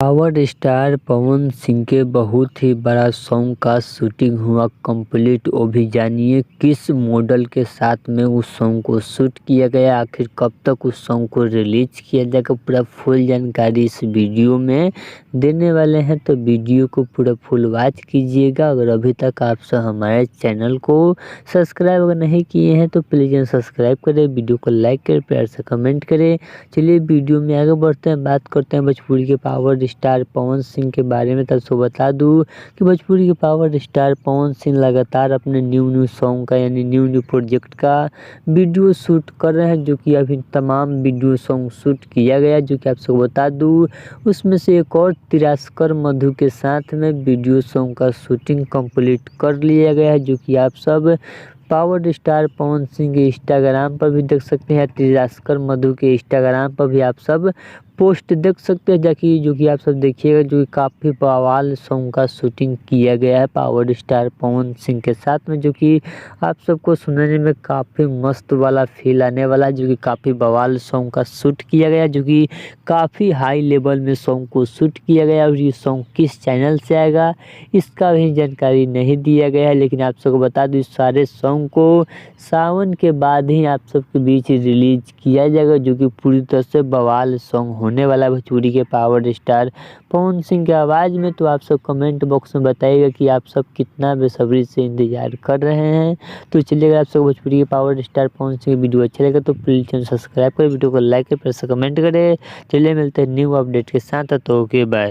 Power star Pawan Singh के बहुत ही बड़ा सॉन्ग का शूटिंग हुआ कंप्लीट। वो भी जानिए किस मॉडल के साथ में उस सॉन्ग को शूट किया गया, आखिर कब तक उस सॉन्ग को रिलीज किया जाएगा, पूरा फुल जानकारी इस वीडियो में देने वाले हैं। तो वीडियो को पूरा फुल वॉच कीजिएगा। अगर अभी तक आप सब हमारे चैनल को सब्सक्राइब अगर नहीं किए हैं तो प्लीज़ सब्सक्राइब करें, वीडियो को लाइक करें, प्यार से कमेंट करें। चलिए वीडियो में आगे बढ़ते हैं, बात करते हैं भोजपुरी के पावर स्टार पवन सिंह के बारे में। तब तो बता दूं कि भोजपुरी के पावर स्टार पवन सिंह लगातार अपने न्यू सॉन्ग का यानी न्यू प्रोजेक्ट का वीडियो शूट कर रहे हैं, जो कि अभी तमाम वीडियो सॉन्ग शूट किया गया, जो कि आप सबको बता दूं उसमें से एक और तिरस्कर मधु के साथ में वीडियो सॉन्ग का शूटिंग कंप्लीट कर लिया गया है, जो कि आप सब पावर स्टार पवन सिंह के इंस्टाग्राम पर भी देख सकते हैं। तिरस्कर मधु के इंस्टाग्राम पर भी आप सब पोस्ट देख सकते हैं, जाकि जो कि आप सब देखिएगा, जो कि काफ़ी बवाल सॉन्ग का शूटिंग किया गया है पावर स्टार पवन सिंह के साथ में, जो कि आप सबको सुनने में काफ़ी मस्त वाला फील आने वाला है, जो कि काफ़ी बवाल सॉन्ग का शूट किया गया, जो कि काफ़ी हाई लेवल में सॉन्ग को शूट किया गया। और ये सॉन्ग किस चैनल से आएगा इसका भी जानकारी नहीं दिया गया है, लेकिन आप सबको बता दूं इस सारे सॉन्ग को सावन के बाद ही आप सबके बीच रिलीज किया जाएगा, जो कि पूरी तरह से बवाल सॉन्ग होने वाला है भोजपुरी के पावर स्टार पवन सिंह की आवाज़ में। तो आप सब कमेंट बॉक्स में बताइएगा कि आप सब कितना बेसब्री से इंतजार कर रहे हैं। तो चलिए, अगर आप सब भोजपुरी के पावर स्टार पवन सिंह की वीडियो अच्छा लगे तो प्लीज़ चैनल सब्सक्राइब करें, वीडियो को लाइक करें, प्लस कमेंट करें। चलिए मिलते हैं न्यू अपडेट के साथ, तो ओके बाय।